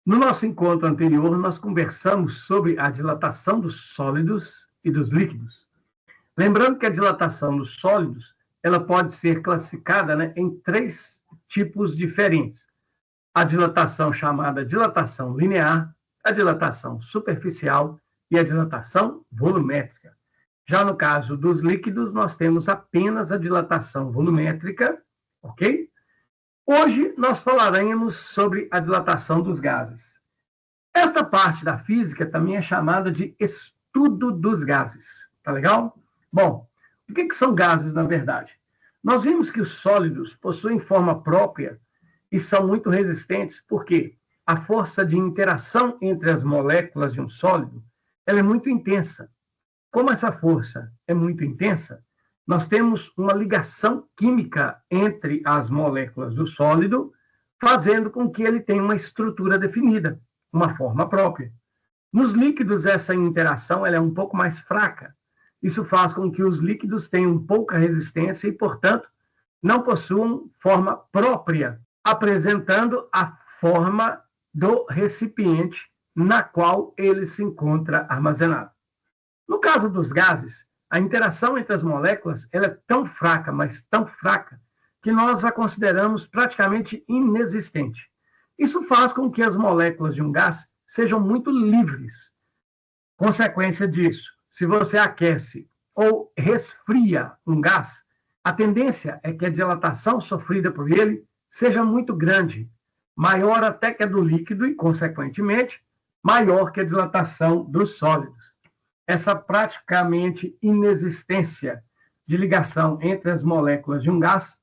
No nosso encontro anterior, nós conversamos sobre a dilatação dos sólidos e dos líquidos. Lembrando que a dilatação dos sólidos ela pode ser classificada, né, em três tipos diferentes. A dilatação chamada dilatação linear, a dilatação superficial e a dilatação volumétrica. Já no caso dos líquidos, nós temos apenas a dilatação volumétrica, ok? Hoje nós falaremos sobre a dilatação dos gases. Esta parte da física também é chamada de estudo dos gases, tá legal? Bom, o que são gases, na verdade? Nós vimos que os sólidos possuem forma própria e são muito resistentes, porque a força de interação entre as moléculas de um sólido ela é muito intensa. Como essa força é muito intensa, nós temos uma ligação química entre as moléculas do sólido, fazendo com que ele tenha uma estrutura definida, uma forma própria. Nos líquidos, essa interação ela é um pouco mais fraca. Isso faz com que os líquidos tenham pouca resistência e, portanto, não possuam forma própria, apresentando a forma do recipiente na qual ele se encontra armazenado. No caso dos gases, a interação entre as moléculas ela é tão fraca, mas tão fraca, que nós a consideramos praticamente inexistente. Isso faz com que as moléculas de um gás sejam muito livres. Consequência disso, se você aquece ou resfria um gás, a tendência é que a dilatação sofrida por ele seja muito grande, maior até que a do líquido e, consequentemente, maior que a dilatação dos sólidos. Essa praticamente inexistência de ligação entre as moléculas de um gás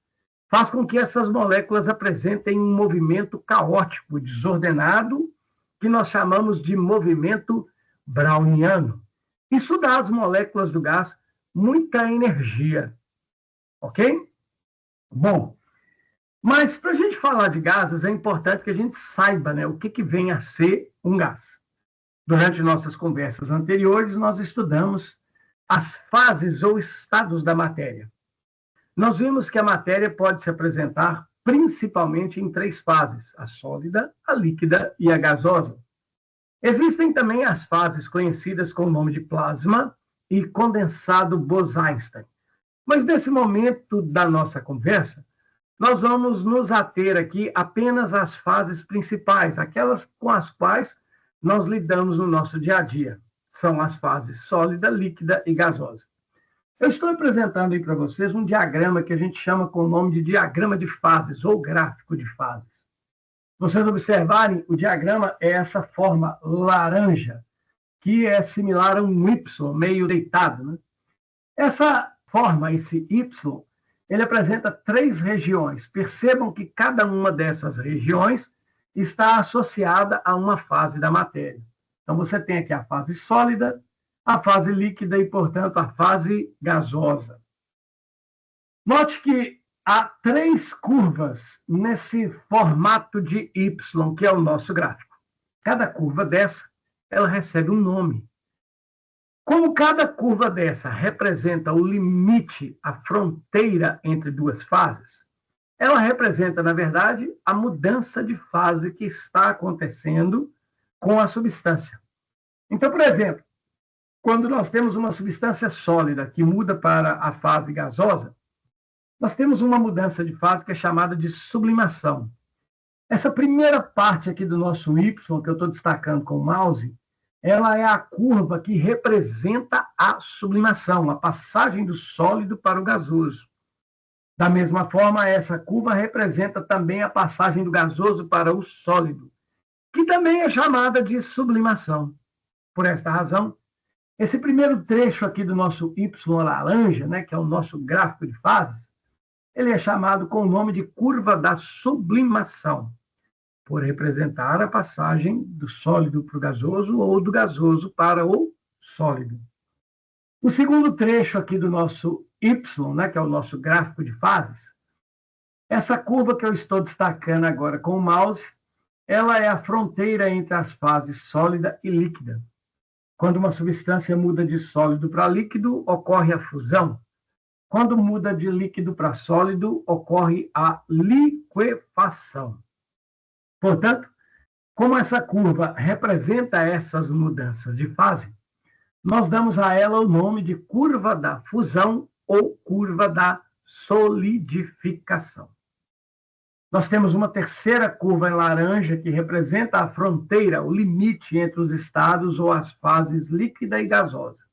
faz com que essas moléculas apresentem um movimento caótico, desordenado, que nós chamamos de movimento browniano. Isso dá às moléculas do gás muita energia, ok? Bom, mas para a gente falar de gases, é importante que a gente saiba, né, o que vem a ser um gás. Durante nossas conversas anteriores, nós estudamos as fases ou estados da matéria. Nós vimos que a matéria pode se apresentar principalmente em três fases: a sólida, a líquida e a gasosa. Existem também as fases conhecidas com o nome de plasma e condensado Bose-Einstein. Mas nesse momento da nossa conversa, nós vamos nos ater aqui apenas às fases principais, aquelas com as quais nós lidamos no nosso dia a dia. São as fases sólida, líquida e gasosa. Eu estou apresentando aí para vocês um diagrama que a gente chama com o nome de diagrama de fases ou gráfico de fases. Se vocês observarem, o diagrama é essa forma laranja, que é similar a um Y meio deitado, né? Essa forma, esse Y, ele apresenta três regiões. Percebam que cada uma dessas regiões está associada a uma fase da matéria. Então, você tem aqui a fase sólida, a fase líquida e, portanto, a fase gasosa. Note que há três curvas nesse formato de Y, que é o nosso gráfico. Cada curva dessa, ela recebe um nome. Como cada curva dessa representa o limite, a fronteira entre duas fases, ela representa, na verdade, a mudança de fase que está acontecendo com a substância. Então, por exemplo, quando nós temos uma substância sólida que muda para a fase gasosa, nós temos uma mudança de fase que é chamada de sublimação. Essa primeira parte aqui do nosso Y, que eu estou destacando com o mouse, ela é a curva que representa a sublimação, a passagem do sólido para o gasoso. Da mesma forma, essa curva representa também a passagem do gasoso para o sólido, que também é chamada de sublimação. Por esta razão, esse primeiro trecho aqui do nosso Y laranja, né, que é o nosso gráfico de fases, ele é chamado com o nome de curva da sublimação, por representar a passagem do sólido para o gasoso ou do gasoso para o sólido. O segundo trecho aqui do nosso Y, né, que é o nosso gráfico de fases, essa curva que eu estou destacando agora com o mouse, ela é a fronteira entre as fases sólida e líquida. Quando uma substância muda de sólido para líquido, ocorre a fusão. Quando muda de líquido para sólido, ocorre a liquefação. Portanto, Como essa curva representa essas mudanças de fase, nós damos a ela o nome de curva da fusão ou curva da solidificação. Nós temos uma terceira curva em laranja que representa a fronteira, o limite entre os estados ou as fases líquida e gasosa.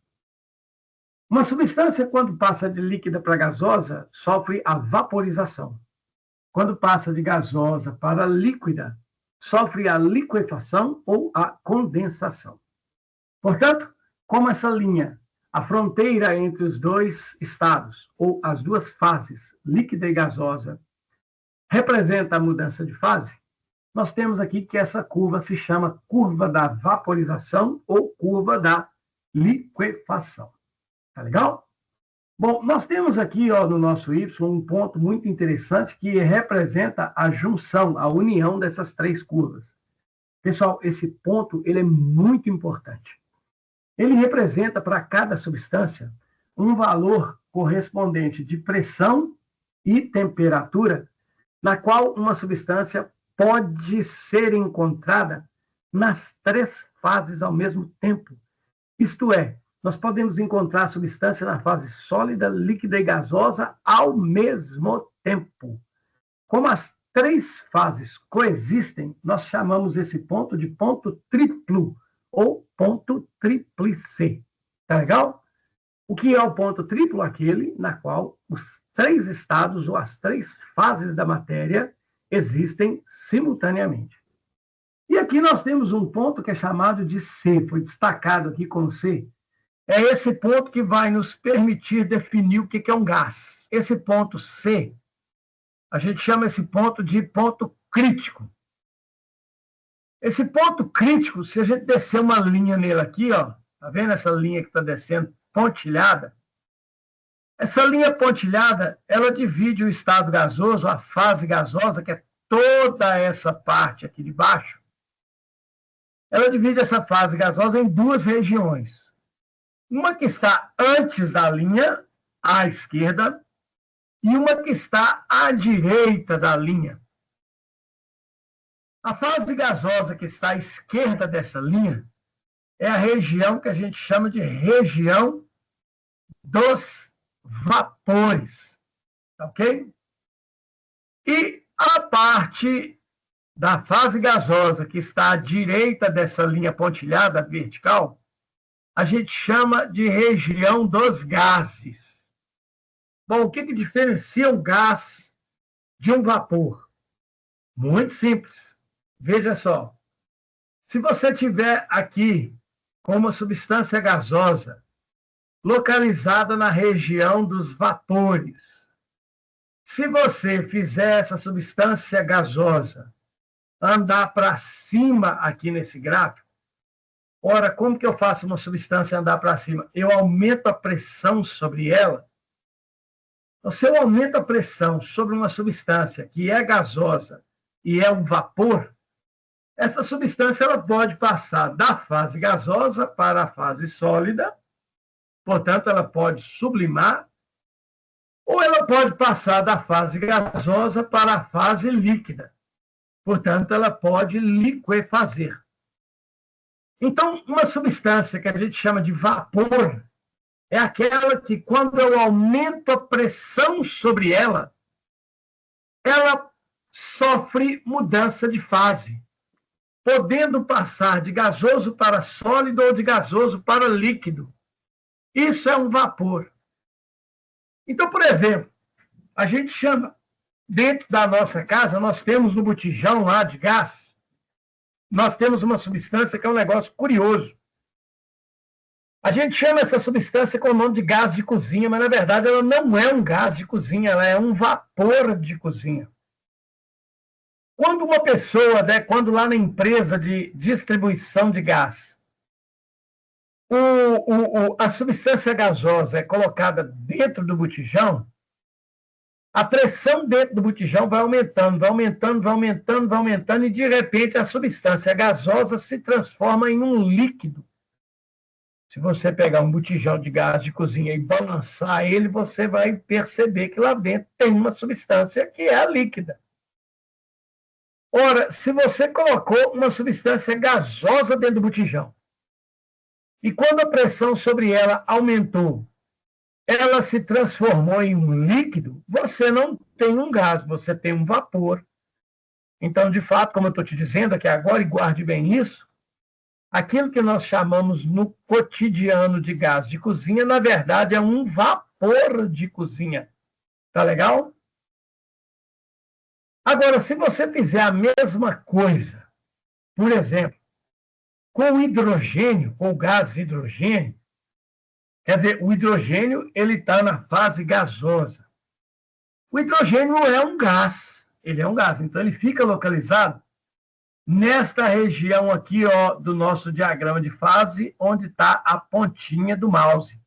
Uma substância, quando passa de líquida para gasosa, sofre a vaporização. Quando passa de gasosa para líquida, sofre a liquefação ou a condensação. Portanto, como essa linha, a fronteira entre os dois estados, ou as duas fases, líquida e gasosa, representa a mudança de fase, nós temos aqui que essa curva se chama curva da vaporização ou curva da liquefação. Tá legal? Bom, nós temos aqui no nosso Y um ponto muito interessante que representa a junção, a união dessas três curvas. Pessoal, esse ponto ele é muito importante. Ele representa para cada substância um valor correspondente de pressão e temperatura, na qual uma substância pode ser encontrada nas três fases ao mesmo tempo. Isto é, nós podemos encontrar a substância na fase sólida, líquida e gasosa ao mesmo tempo. Como as três fases coexistem, nós chamamos esse ponto de ponto triplo ou ponto tríplice. Tá legal? O que é o ponto triplo? Aquele na qual os três estados ou as três fases da matéria existem simultaneamente. E aqui nós temos um ponto que é chamado de C, foi destacado aqui como C. É esse ponto que vai nos permitir definir o que é um gás. Esse ponto C, a gente chama esse ponto de ponto crítico. Esse ponto crítico, se a gente descer uma linha nele aqui, ó, tá vendo essa linha que está descendo pontilhada? Essa linha pontilhada, ela divide o estado gasoso, a fase gasosa, que é toda essa parte aqui de baixo. Ela divide essa fase gasosa em duas regiões. Uma que está antes da linha, à esquerda, e uma que está à direita da linha. A fase gasosa que está à esquerda dessa linha é a região que a gente chama de região dos vapores, ok? E a parte da fase gasosa que está à direita dessa linha pontilhada vertical, a gente chama de região dos gases. Bom, o que diferencia um gás de um vapor? Muito simples. Veja só. Se você tiver aqui com uma substância gasosa localizada na região dos vapores, se você fizer essa substância gasosa andar para cima aqui nesse gráfico, ora, como que eu faço uma substância andar para cima? Eu aumento a pressão sobre ela. Então, se eu aumento a pressão sobre uma substância que é gasosa e é um vapor, essa substância ela pode passar da fase gasosa para a fase sólida, portanto, ela pode sublimar, ou ela pode passar da fase gasosa para a fase líquida, portanto, ela pode liquefazer. Então, uma substância que a gente chama de vapor é aquela que, quando eu aumento a pressão sobre ela, ela sofre mudança de fase, podendo passar de gasoso para sólido ou de gasoso para líquido. Isso é um vapor. Então, por exemplo, a gente chama, dentro da nossa casa, nós temos no botijão lá de gás, nós temos uma substância que é um negócio curioso. A gente chama essa substância com o nome de gás de cozinha, mas, na verdade, ela não é um gás de cozinha, ela é um vapor de cozinha. Quando uma pessoa, quando lá na empresa de distribuição de gás, a substância gasosa é colocada dentro do botijão, a pressão dentro do botijão vai aumentando, vai aumentando, vai aumentando, vai aumentando, e, de repente, a substância gasosa se transforma em um líquido. Se você pegar um botijão de gás de cozinha e balançar ele, você vai perceber que lá dentro tem uma substância que é a líquida. Ora, se você colocou uma substância gasosa dentro do botijão, e quando a pressão sobre ela aumentou, ela se transformou em um líquido, você não tem um gás, você tem um vapor. Então, de fato, como eu estou te dizendo aqui agora, e guarde bem isso, aquilo que nós chamamos no cotidiano de gás de cozinha, na verdade, é um vapor de cozinha. Tá legal? Agora, se você fizer a mesma coisa, por exemplo, com o hidrogênio, com o gás hidrogênio, quer dizer, o hidrogênio ele está na fase gasosa. O hidrogênio é um gás, ele é um gás, então ele fica localizado nesta região aqui, ó, do nosso diagrama de fase, onde está a pontinha do mouse.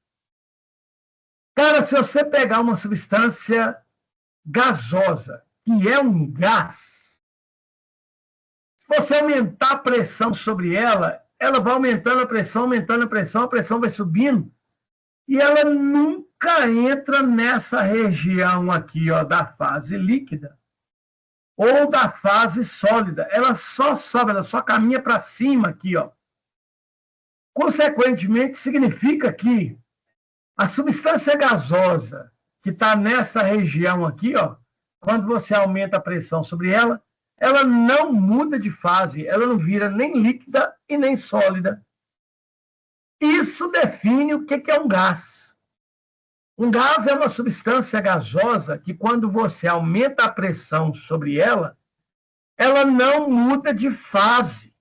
Cara, se você pegar uma substância gasosa, que é um gás, se você aumentar a pressão sobre ela, ela vai aumentando a pressão vai subindo, e ela nunca entra nessa região aqui, ó, da fase líquida ou da fase sólida. Ela só sobe, ela só caminha para cima aqui, ó. Consequentemente, significa que a substância gasosa que está nessa região aqui, ó, quando você aumenta a pressão sobre ela, ela não muda de fase, ela não vira nem líquida e nem sólida. Isso define o que é um gás. Um gás é uma substância gasosa que, quando você aumenta a pressão sobre ela, ela não muda de fase.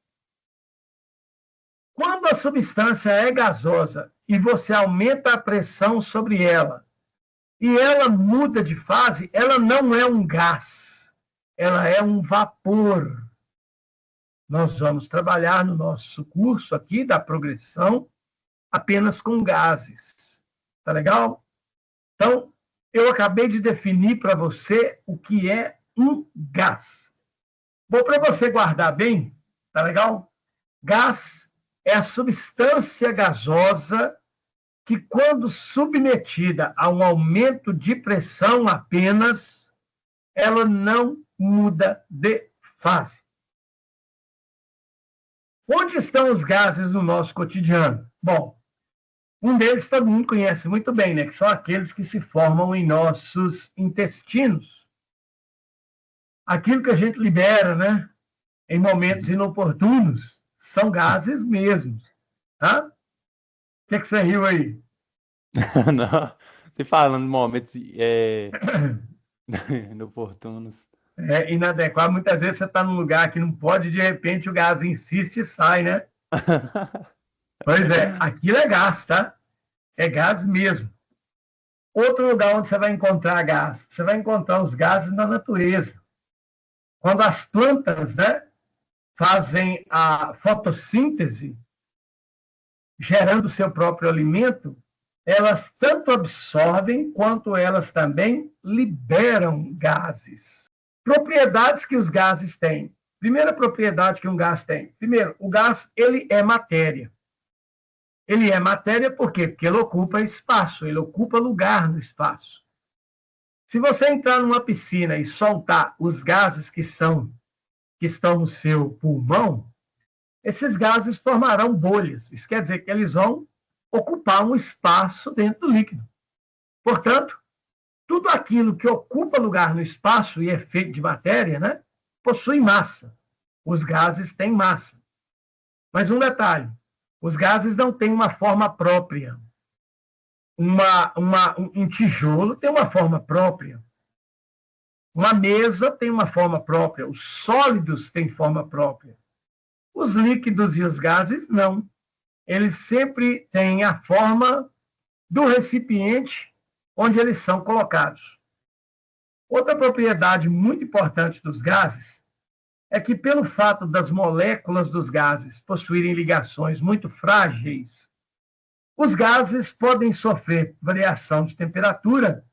Quando a substância é gasosa e você aumenta a pressão sobre ela e ela muda de fase, ela não é um gás, ela é um vapor. Nós vamos trabalhar no nosso curso aqui da progressão apenas com gases. Tá legal? Então, eu acabei de definir para você o que é um gás. Bom, para você guardar bem, tá legal? Gás é a substância gasosa que, quando submetida a um aumento de pressão apenas, ela não muda de fase. Onde estão os gases no nosso cotidiano? Bom, um deles todo mundo conhece muito bem, né? Que são aqueles que se formam em nossos intestinos. Aquilo que a gente libera, né? Em momentos inoportunos, são gases mesmo. Tá? O que você riu aí? Não, você falando de momentos inoportunos. É inadequado. Muitas vezes você está num lugar que não pode, de repente o gás insiste e sai, né? Pois é, aquilo é gás, tá? É gás mesmo. Outro lugar onde você vai encontrar gás, você vai encontrar os gases na natureza. Quando as plantas, né, fazem a fotossíntese, gerando seu próprio alimento, elas tanto absorvem quanto elas também liberam gases. Propriedades que os gases têm. Primeira propriedade que um gás tem. Primeiro, o gás ele é matéria. Ele é matéria por quê? Porque ele ocupa espaço, ele ocupa lugar no espaço. Se você entrar numa piscina e soltar os gases que estão no seu pulmão, esses gases formarão bolhas. Isso quer dizer que eles vão ocupar um espaço dentro do líquido. Portanto, tudo aquilo que ocupa lugar no espaço e é feito de matéria, né, possui massa. Os gases têm massa. Mas um detalhe, os gases não têm uma forma própria. Um tijolo tem uma forma própria. Uma mesa tem uma forma própria. Os sólidos têm forma própria. Os líquidos e os gases, não. Eles sempre têm a forma do recipiente onde eles são colocados. Outra propriedade muito importante dos gases é que, pelo fato das moléculas dos gases possuírem ligações muito frágeis, os gases podem sofrer variação de temperatura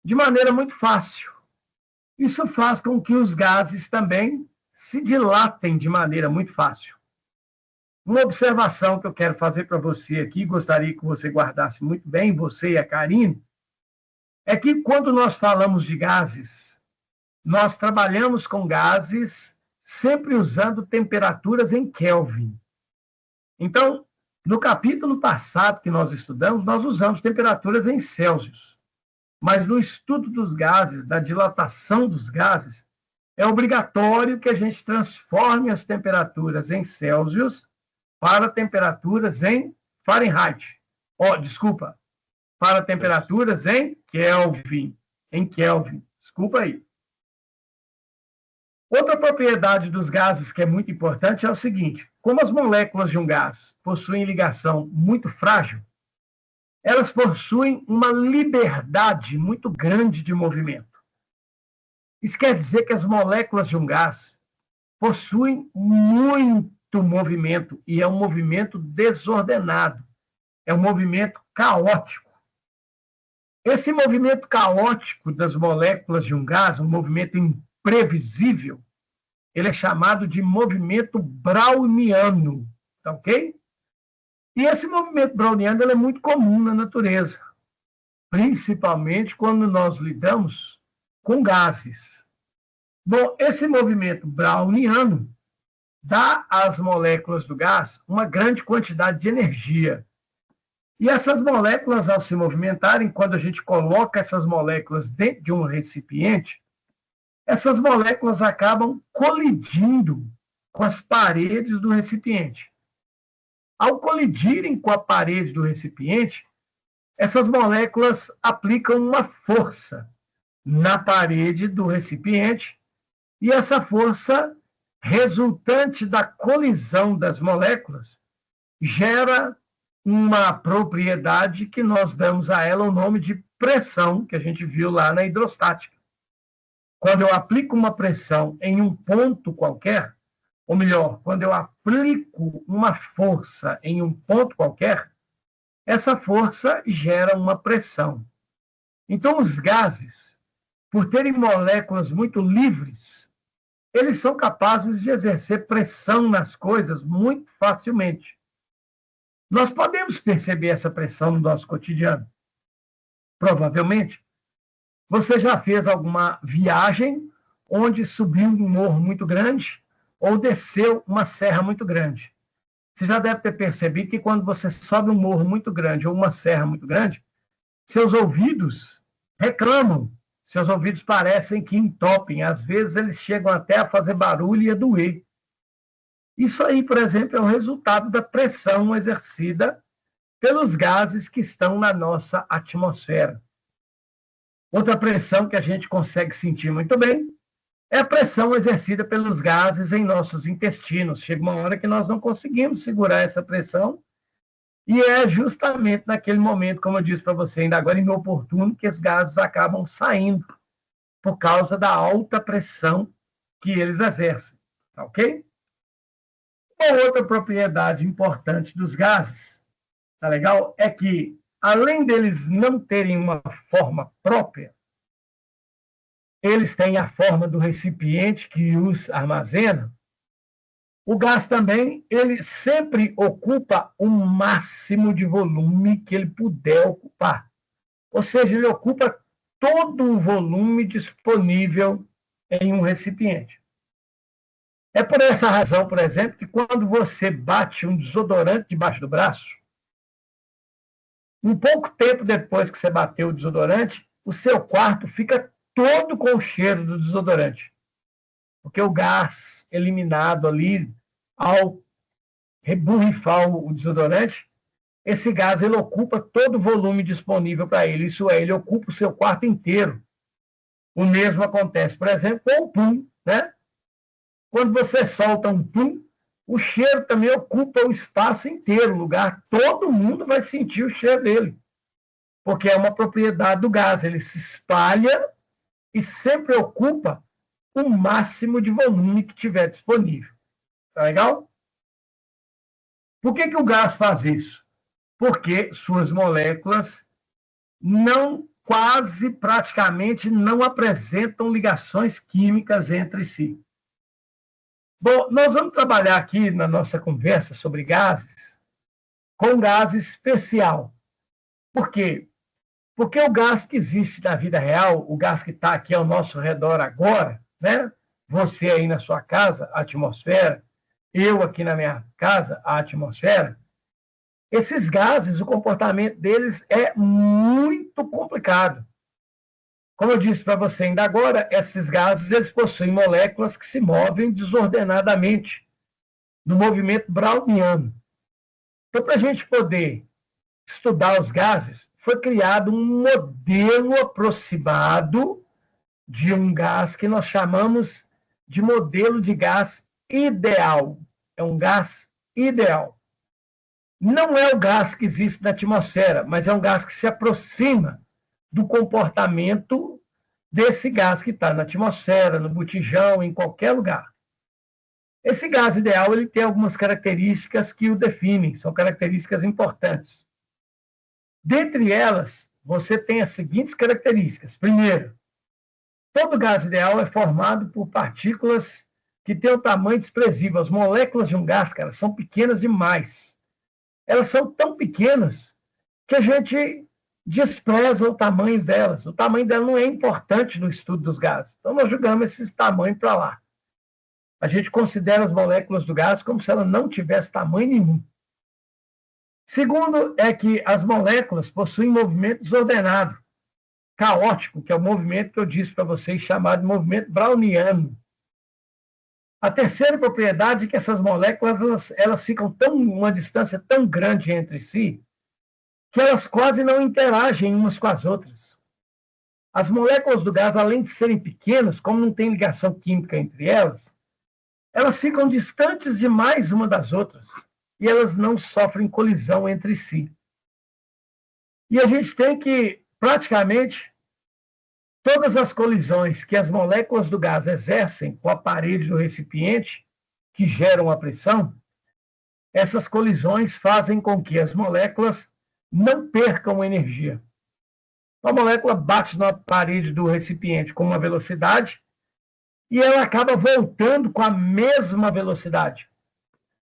de maneira muito fácil. Isso faz com que os gases também se dilatem de maneira muito fácil. Uma observação que eu quero fazer para você aqui, gostaria que você guardasse muito bem, você e a Karine, é que quando nós falamos de gases, nós trabalhamos com gases sempre usando temperaturas em Kelvin. Então, no capítulo passado que nós estudamos, nós usamos temperaturas em Celsius. Mas no estudo dos gases, da dilatação dos gases, é obrigatório que a gente transforme as temperaturas em Celsius para temperaturas em Fahrenheit. Desculpa, para temperaturas em Kelvin. Em Kelvin, desculpa aí. Outra propriedade dos gases que é muito importante é o seguinte: como as moléculas de um gás possuem ligação muito frágil, elas possuem uma liberdade muito grande de movimento. Isso quer dizer que as moléculas de um gás possuem muito movimento, e é um movimento desordenado, é um movimento caótico. Esse movimento caótico das moléculas de um gás, um movimento imprevisível, ele é chamado de movimento browniano, tá ok? E esse movimento browniano ele é muito comum na natureza, principalmente quando nós lidamos com gases. Bom, esse movimento browniano dá às moléculas do gás uma grande quantidade de energia. E essas moléculas, ao se movimentarem, quando a gente coloca essas moléculas dentro de um recipiente, essas moléculas acabam colidindo com as paredes do recipiente. Ao colidirem com a parede do recipiente, essas moléculas aplicam uma força na parede do recipiente, e essa força resultante da colisão das moléculas gera uma propriedade que nós damos a ela o nome de pressão, que a gente viu lá na hidrostática. Quando eu aplico uma pressão em um ponto qualquer, ou melhor, quando eu aplico uma força em um ponto qualquer, essa força gera uma pressão. Então, os gases, por terem moléculas muito livres, eles são capazes de exercer pressão nas coisas muito facilmente. Nós podemos perceber essa pressão no nosso cotidiano. Provavelmente, você já fez alguma viagem onde subiu um morro muito grande ou desceu uma serra muito grande. Você já deve ter percebido que quando você sobe um morro muito grande ou uma serra muito grande, seus ouvidos reclamam, seus ouvidos parecem que entopem, às vezes eles chegam até a fazer barulho e a doer. Isso aí, por exemplo, é o resultado da pressão exercida pelos gases que estão na nossa atmosfera. Outra pressão que a gente consegue sentir muito bem é a pressão exercida pelos gases em nossos intestinos. Chega uma hora que nós não conseguimos segurar essa pressão, e é justamente naquele momento, como eu disse para você ainda agora, inoportuno, que os gases acabam saindo por causa da alta pressão que eles exercem. Tá ok? Uma outra propriedade importante dos gases, tá legal? É que, além deles não terem uma forma própria, eles têm a forma do recipiente que os armazena. O gás também, ele sempre ocupa o máximo de volume que ele puder ocupar. Ou seja, ele ocupa todo o volume disponível em um recipiente. É por essa razão, por exemplo, que quando você bate um desodorante debaixo do braço, um pouco tempo depois que você bateu o desodorante, o seu quarto fica todo com o cheiro do desodorante. Porque o gás eliminado ali, ao reborrifar o desodorante, esse gás ele ocupa todo o volume disponível para ele. Isso é, ele ocupa o seu quarto inteiro. O mesmo acontece, por exemplo, com o pum, né? Quando você solta um pum, o cheiro também ocupa o espaço inteiro, o lugar. Todo mundo vai sentir o cheiro dele, porque é uma propriedade do gás. Ele se espalha e sempre ocupa o máximo de volume que tiver disponível. Tá legal? Por que o gás faz isso? Porque suas moléculas quase praticamente não apresentam ligações químicas entre si. Bom, nós vamos trabalhar aqui na nossa conversa sobre gases com gás especial. Por quê? Porque o gás que existe na vida real, o gás que está aqui ao nosso redor agora, né? você aí na sua casa, a atmosfera, eu aqui na minha casa, a atmosfera, esses gases, o comportamento deles é muito complicado. Como eu disse para você ainda agora, esses gases eles possuem moléculas que se movem desordenadamente, no movimento browniano. Então, para a gente poder estudar os gases, foi criado um modelo aproximado de um gás que nós chamamos de modelo de gás ideal. É um gás ideal. Não é o gás que existe na atmosfera, mas é um gás que se aproxima do comportamento desse gás que está na atmosfera, no botijão, em qualquer lugar. Esse gás ideal ele tem algumas características que o definem, são características importantes. Dentre elas, você tem as seguintes características. Primeiro, todo gás ideal é formado por partículas que têm um tamanho desprezível. As moléculas de um gás, cara, são pequenas demais. Elas são tão pequenas que a gente despreza o tamanho delas. O tamanho dela não é importante no estudo dos gases. Então, nós jogamos esse tamanho para lá. A gente considera as moléculas do gás como se ela não tivesse tamanho nenhum. Segundo, é que as moléculas possuem movimento desordenado, caótico, que é o movimento que eu disse para vocês, chamado de movimento browniano. A terceira propriedade é que essas moléculas elas ficam uma distância tão grande entre si que elas quase não interagem umas com as outras. As moléculas do gás, além de serem pequenas, como não tem ligação química entre elas ficam distantes demais uma das outras e elas não sofrem colisão entre si. E a gente tem que, praticamente, todas as colisões que as moléculas do gás exercem com a parede do recipiente, que geram a pressão, essas colisões fazem com que as moléculas não percam energia. A molécula bate na parede do recipiente com uma velocidade e ela acaba voltando com a mesma velocidade.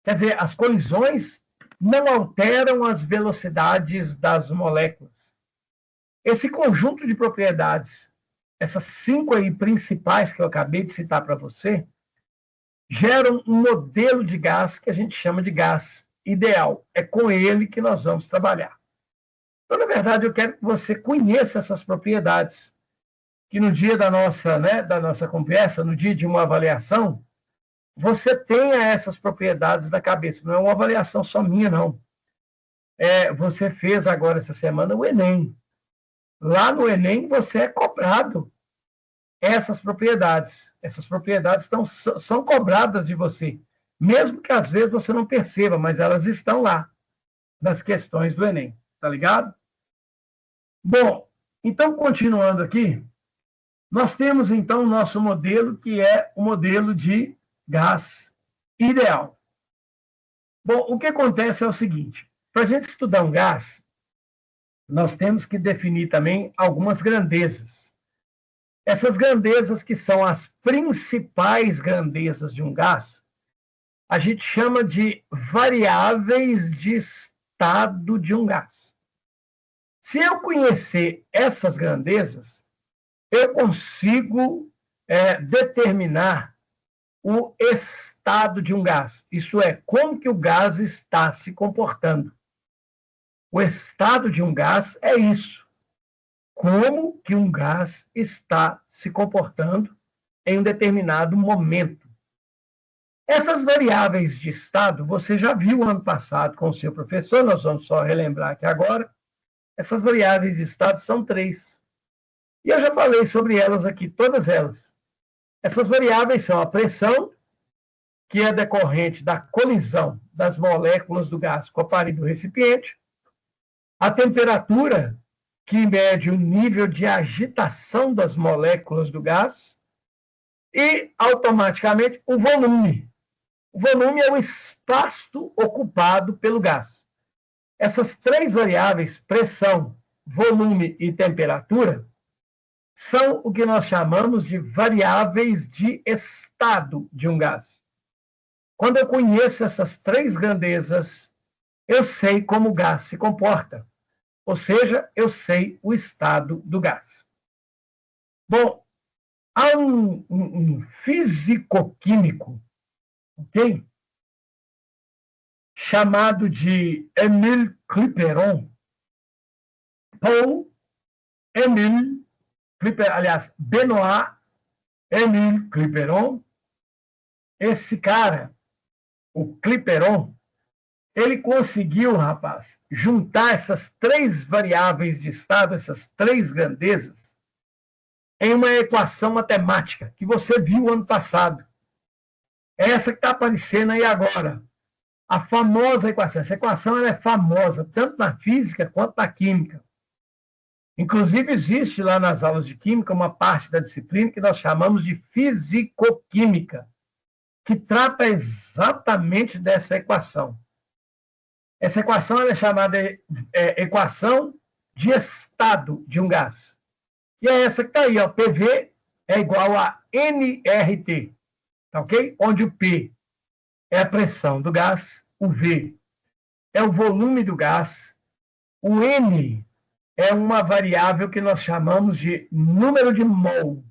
Quer dizer, as colisões não alteram as velocidades das moléculas. Esse conjunto de propriedades, essas 5 aí principais que eu acabei de citar para você, geram um modelo de gás que a gente chama de gás ideal. É com ele que nós vamos trabalhar. Então, na verdade, eu quero que você conheça essas propriedades, que no dia da nossa conversa, no dia de uma avaliação, você tenha essas propriedades na cabeça. Não é uma avaliação só minha, não. Você fez agora essa semana o Enem. Lá no Enem, você é cobrado essas propriedades. Essas propriedades são cobradas de você, mesmo que às vezes você não perceba, mas elas estão lá, nas questões do Enem. Tá ligado? Bom, então, continuando aqui, nós temos, então, o nosso modelo, que é o modelo de gás ideal. Bom, o que acontece é o seguinte, para a gente estudar um gás, nós temos que definir também algumas grandezas. Essas grandezas, que são as principais grandezas de um gás, a gente chama de variáveis de estado de um gás. Se eu conhecer essas grandezas, eu consigo determinar o estado de um gás. Isso é, como que o gás está se comportando. O estado de um gás é isso. Como que um gás está se comportando em um determinado momento. Essas variáveis de estado, você já viu ano passado com o seu professor, nós vamos só relembrar aqui agora. Essas variáveis de estado são 3. E eu já falei sobre elas aqui, todas elas. Essas variáveis são a pressão, que é decorrente da colisão das moléculas do gás com a parede do recipiente, a temperatura, que mede o nível de agitação das moléculas do gás, e, automaticamente, o volume. O volume é o espaço ocupado pelo gás. Essas 3 variáveis, pressão, volume e temperatura, são o que nós chamamos de variáveis de estado de um gás. Quando eu conheço essas 3 grandezas, eu sei como o gás se comporta. Ou seja, eu sei o estado do gás. Bom, Há um fisicoquímico, ok? Chamado de Émile Clipperton, Benoît Émile Clipperton. Esse cara, o Clipperton, ele conseguiu, rapaz, juntar essas três variáveis de estado, essas três grandezas, em uma equação matemática que você viu ano passado. É essa que está aparecendo aí agora. A famosa equação. Essa equação ela é famosa, tanto na física quanto na química. Inclusive, existe lá nas aulas de química uma parte da disciplina que nós chamamos de fisicoquímica, que trata exatamente dessa equação. Essa equação ela é chamada equação de estado de um gás. E é essa que está aí, ó, PV é igual a nRT, tá ok? Onde o P é a pressão do gás, o V é o volume do gás, o N é uma variável que nós chamamos de número de mol.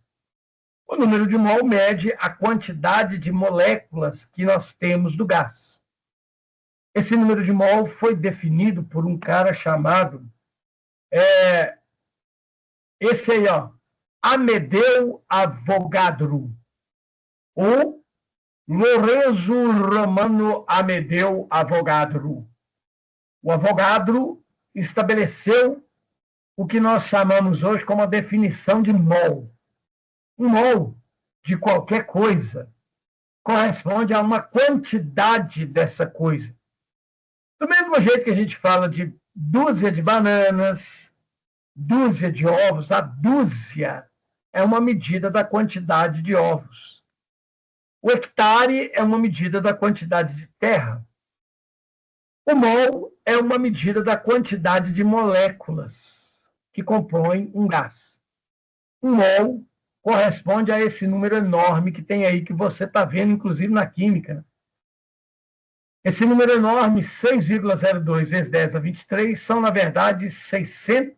O número de mol mede a quantidade de moléculas que nós temos do gás. Esse número de mol foi definido por um cara chamado esse aí, ó, Amedeo Avogadro, ou Lorenzo Romano Amedeo Avogadro. O Avogadro estabeleceu o que nós chamamos hoje como a definição de mol. Um mol de qualquer coisa corresponde a uma quantidade dessa coisa. Do mesmo jeito que a gente fala de dúzia de bananas, dúzia de ovos, a dúzia é uma medida da quantidade de ovos. O hectare é uma medida da quantidade de terra. O mol é uma medida da quantidade de moléculas que compõem um gás. Um mol corresponde a esse número enorme que tem aí, que você está vendo, inclusive na química. Esse número enorme, 6,02 vezes 10 a 23, são, na verdade, 600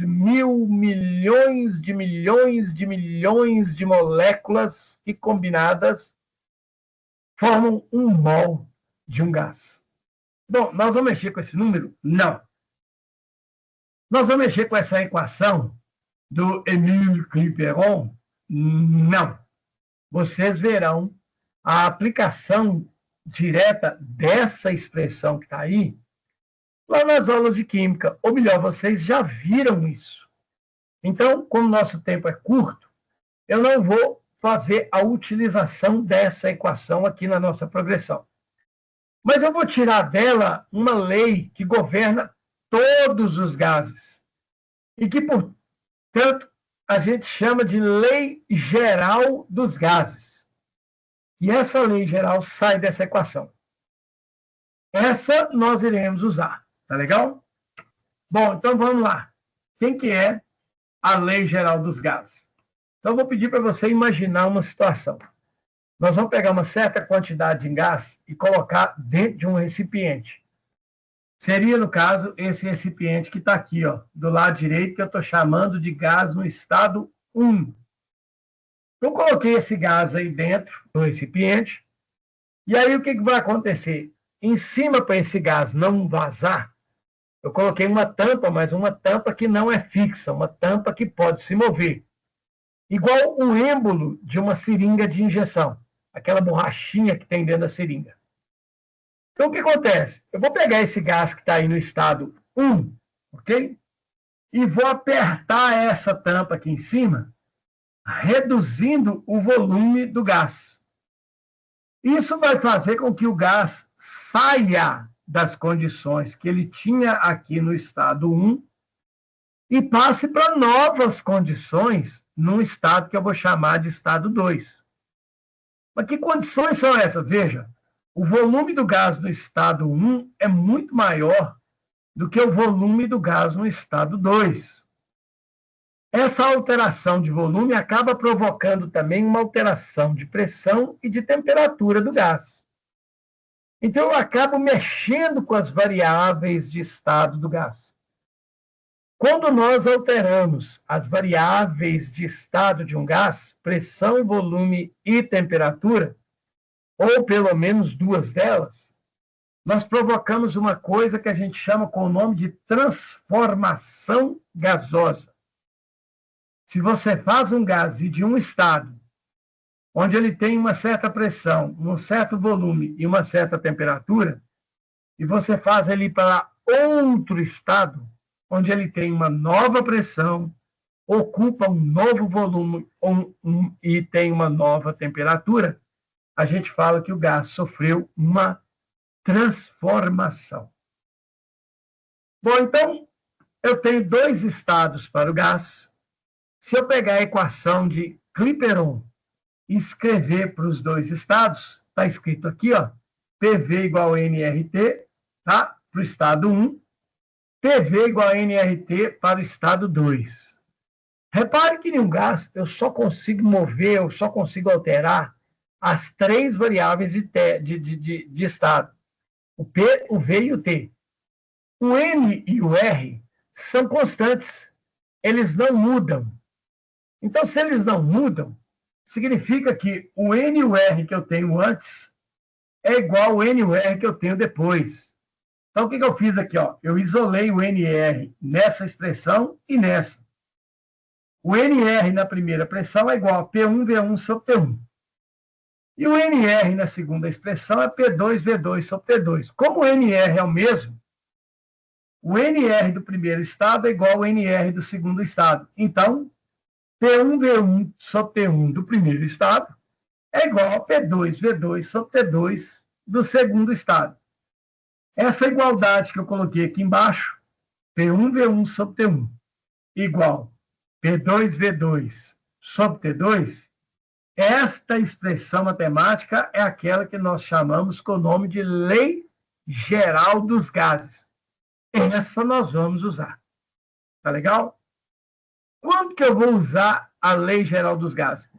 mil milhões de milhões de milhões de moléculas que, combinadas, formam um mol de um gás. Bom, nós vamos mexer com esse número? Não. Nós vamos mexer com essa equação do Émile Clipperton? Não. Vocês verão a aplicação direta dessa expressão que está aí lá nas aulas de química. Ou melhor, vocês já viram isso. Então, como nosso tempo é curto, eu não vou fazer a utilização dessa equação aqui na nossa progressão. Mas eu vou tirar dela uma lei que governa todos os gases e que, portanto, a gente chama de Lei Geral dos Gases. E essa lei geral sai dessa equação. Essa nós iremos usar, tá legal? Bom, então vamos lá. Quem que é a Lei Geral dos Gases? Então, eu vou pedir para você imaginar uma situação. Nós vamos pegar uma certa quantidade de gás e colocar dentro de um recipiente. Seria, no caso, esse recipiente que está aqui, ó, do lado direito, que eu estou chamando de gás no estado 1. Eu coloquei esse gás aí dentro do recipiente, e aí o que vai acontecer? Em cima, para esse gás não vazar, eu coloquei uma tampa, mas uma tampa que não é fixa, uma tampa que pode se mover. Igual o êmbolo de uma seringa de injeção, aquela borrachinha que tem dentro da seringa. Então, o que acontece? Eu vou pegar esse gás que está aí no estado 1, ok? E vou apertar essa tampa aqui em cima, reduzindo o volume do gás. Isso vai fazer com que o gás saia das condições que ele tinha aqui no estado 1 e passe para novas condições num estado que eu vou chamar de estado 2. Mas que condições são essas? Veja, o volume do gás no estado 1 é muito maior do que o volume do gás no estado 2. Essa alteração de volume acaba provocando também uma alteração de pressão e de temperatura do gás. Então, eu acabo mexendo com as variáveis de estado do gás. Quando nós alteramos as variáveis de estado de um gás, pressão, volume e temperatura, ou pelo menos duas delas, nós provocamos uma coisa que a gente chama com o nome de transformação gasosa. Se você faz um gás de um estado, onde ele tem uma certa pressão, um certo volume e uma certa temperatura, e você faz ele para outro estado, onde ele tem uma nova pressão, ocupa um novo volume e tem uma nova temperatura, a gente fala que o gás sofreu uma transformação. Bom, então, eu tenho dois estados para o gás. Se eu pegar a equação de Clapeyron e escrever para os dois estados, está escrito aqui, ó, PV igual a nRT, tá? Para o estado 1, PV igual a nRT para o estado 2. Repare que em um gás eu só consigo mover, eu só consigo alterar as três variáveis de estado. O P, o V e o T. O N e o R são constantes. Eles não mudam. Então, se eles não mudam, significa que o N e o R que eu tenho antes é igual ao N e o R que eu tenho depois. Então, o que eu fiz aqui? Ó? Eu isolei o NR nessa expressão e nessa. O NR na primeira pressão é igual a P1V1 sobre T1. E o NR na segunda expressão é P2V2 sobre T2. Como o NR é o mesmo, o NR do primeiro estado é igual ao NR do segundo estado. Então, P1V1 sobre T1 do primeiro estado é igual a P2V2 sobre T2 do segundo estado. Essa igualdade que eu coloquei aqui embaixo, P1V1 sobre T1, igual P2V2 sobre T2, esta expressão matemática é aquela que nós chamamos com o nome de Lei Geral dos Gases. Essa nós vamos usar. Tá legal? Quando que eu vou usar a Lei Geral dos Gases?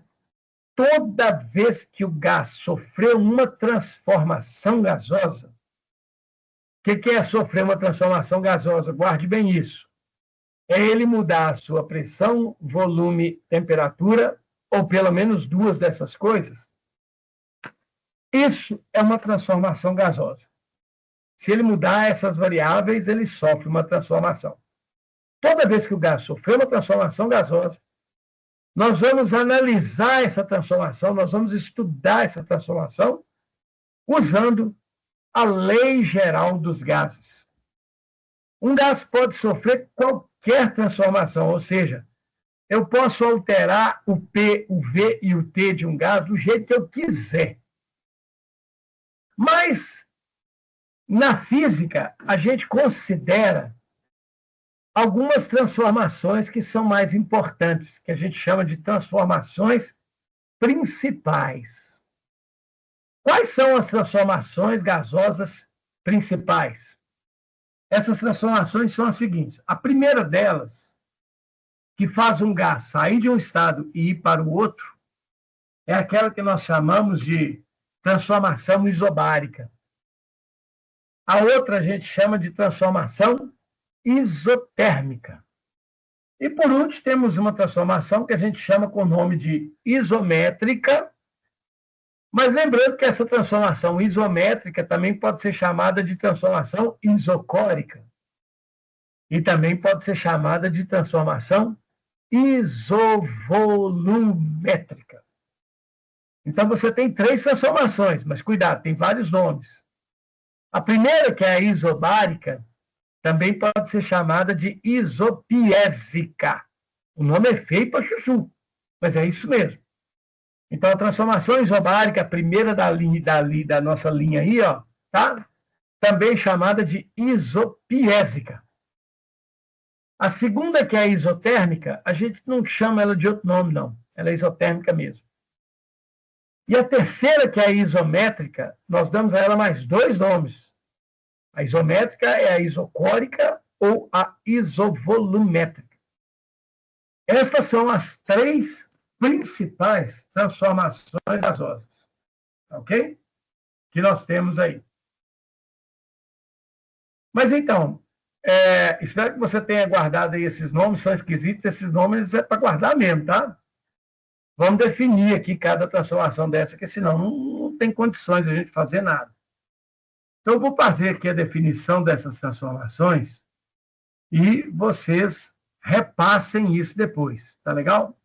Toda vez que o gás sofreu uma transformação gasosa. O que é sofrer uma transformação gasosa? Guarde bem isso. É ele mudar a sua pressão, volume, temperatura, ou pelo menos duas dessas coisas. Isso é uma transformação gasosa. Se ele mudar essas variáveis, ele sofre uma transformação. Toda vez que o gás sofreu uma transformação gasosa, nós vamos analisar essa transformação, nós vamos estudar essa transformação usando a Lei Geral dos Gases. Um gás pode sofrer qualquer transformação, ou seja, eu posso alterar o P, o V e o T de um gás do jeito que eu quiser. Mas, na física, a gente considera algumas transformações que são mais importantes, que a gente chama de transformações principais. Quais são as transformações gasosas principais? Essas transformações são as seguintes. A primeira delas, que faz um gás sair de um estado e ir para o outro, é aquela que nós chamamos de transformação isobárica. A outra a gente chama de transformação isotérmica. E, por último, temos uma transformação que a gente chama com o nome de isométrica, mas lembrando que essa transformação isométrica também pode ser chamada de transformação isocórica. E também pode ser chamada de transformação isovolumétrica. Então, você tem três transformações, mas cuidado, tem vários nomes. A primeira, que é a isobárica, também pode ser chamada de isopiésica. O nome é feio para chuchu, mas é isso mesmo. Então, a transformação isobárica, a primeira da nossa linha aí, ó, tá? Também chamada de isopiésica. A segunda, que é a isotérmica, a gente não chama ela de outro nome, não. Ela é isotérmica mesmo. E a terceira, que é a isométrica, nós damos a ela mais dois nomes. A isométrica é a isocórica ou a isovolumétrica. Estas são as três principais transformações gasosas. Ok? Que nós temos aí. Mas então, Espero que você tenha guardado aí esses nomes, são esquisitos, esses nomes é para guardar mesmo, tá? Vamos definir aqui cada transformação dessa, porque senão não tem condições de a gente fazer nada. Então, eu vou fazer aqui a definição dessas transformações e vocês repassem isso depois, tá legal?